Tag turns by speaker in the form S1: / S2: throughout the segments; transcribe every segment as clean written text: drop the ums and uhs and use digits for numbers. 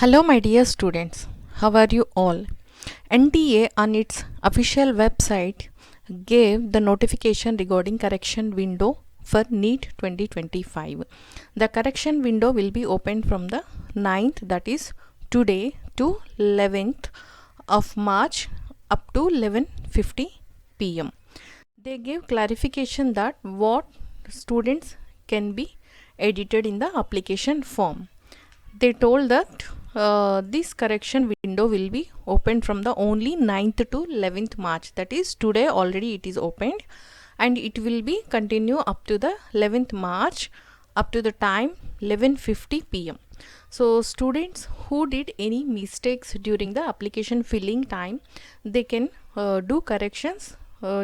S1: Hello, my dear students. How are you all? NTA on its official website gave the notification regarding correction window for NEET 2025. The correction window will be opened from the 9th, that is today, to 11th of March up to 11:50 p.m. They gave clarification that what students can be edited in the application form. They told that this correction window will be opened from the only 9th to 11th March, that is today already it is opened, and it will be continue up to the 11th March up to the time 11:50 p.m. So students who did any mistakes during the application filling time, they can do corrections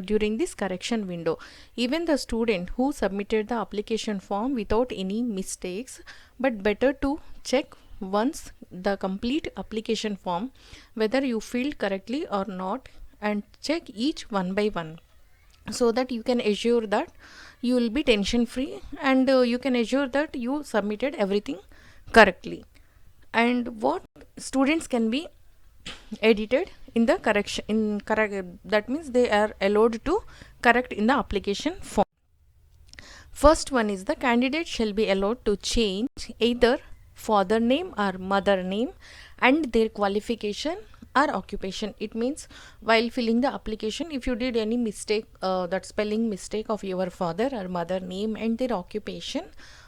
S1: during this correction window. Even the student who submitted the application form without any mistakes, but better to check once the complete application form whether you filled correctly or not, and check each one by one, so that you can assure that you will be tension free, and you can assure that you submitted everything correctly. And what students can be edited in the correction in correct, that means they are allowed to correct in the application form. First one is the candidate shall be allowed to change either father name or mother name and their qualification or occupation. It means while filling the application, if you did any mistake, that spelling mistake of your father or mother name and their occupation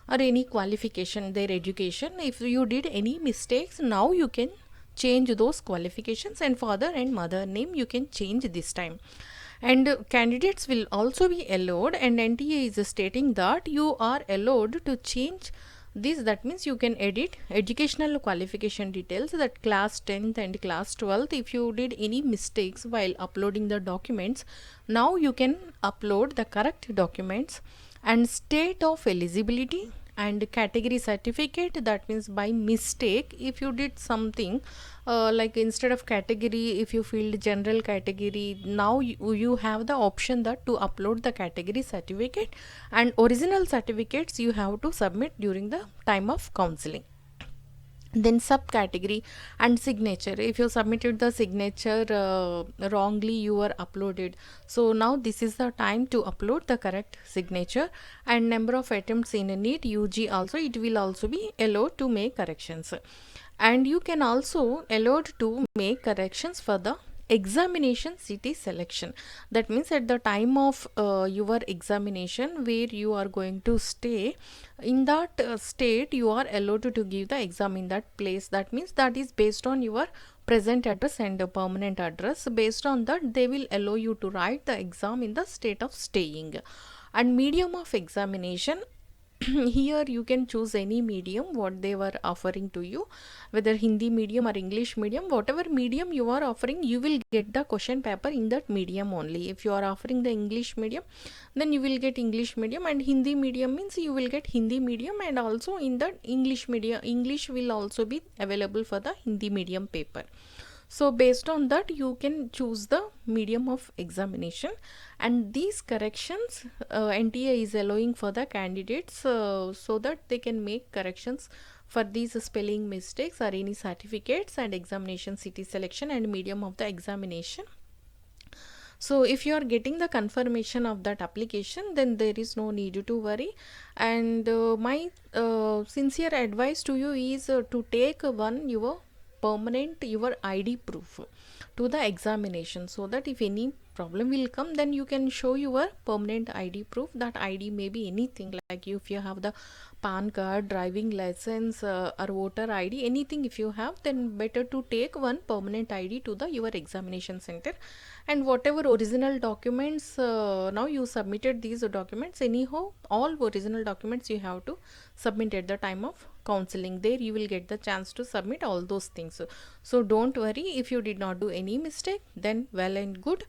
S1: or any qualification, their education, if you did any mistakes, now you can change those qualifications, and father and mother name you can change this time. And candidates will also be allowed, and NTA is stating that you are allowed to change this. That means you can edit educational qualification details, that class 10th and class 12th. If you did any mistakes while uploading the documents, now you can upload the correct documents. And state of eligibility and category certificate, that means by mistake if you did something, like instead of category, if you filled general category, now you have the option that to upload the category certificate, and original certificates you have to submit during the time of counseling. Then subcategory and signature, if you submitted the signature wrongly, you were uploaded, so now this is the time to upload the correct signature. And number of attempts in a NEET UG also, it will also be allowed to make corrections. And you can also allowed to make corrections for the examination city selection. That means at the time of your examination, where you are going to stay, in that state you are allowed to give the exam in that place. That means that is based on your present address and permanent address. Based on that, they will allow you to write the exam in the state of staying. And medium of examination, here you can choose any medium what they were offering to you, whether Hindi medium or English medium, whatever medium you are offering, you will get the question paper in that medium only. If you are offering the English medium, then you will get English medium, and Hindi medium means you will get Hindi medium, and also in that English medium, English will also be available for the Hindi medium paper. So based on that, you can choose the medium of examination. And these corrections NTA is allowing for the candidates, so that they can make corrections for these spelling mistakes or any certificates and examination city selection and medium of the examination. So if you are getting the confirmation of that application, then there is no need to worry. And my sincere advice to you is to take your permanent your ID proof to the examination, so that if any problem will come, then you can show your permanent ID proof. That ID may be anything, like if you have the PAN card, driving license, or voter ID, anything if you have, then better to take one permanent ID to the your examination center. And whatever original documents, now you submitted these documents, anyhow all original documents you have to submit at the time of counseling. There you will get the chance to submit all those things. So don't worry, if you did not do any mistake, then well and good.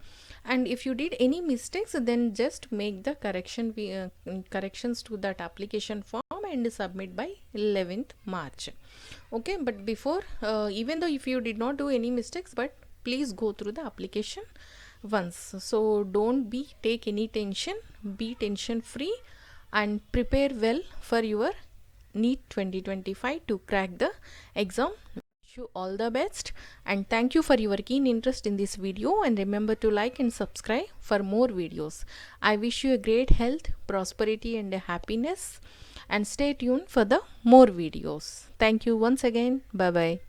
S1: And if you did any mistakes, then just make the corrections to that application form and submit by 11th March. Okay, but before, even though if you did not do any mistakes, but please go through the application once. So don't take any tension, be tension free, and prepare well for your NEET 2025 to crack the exam. you all the best and thank you for your keen interest in this video, and remember to like and subscribe for more videos. I wish you a great health, prosperity and happiness, and stay tuned for the more videos. Thank you once again. Bye bye.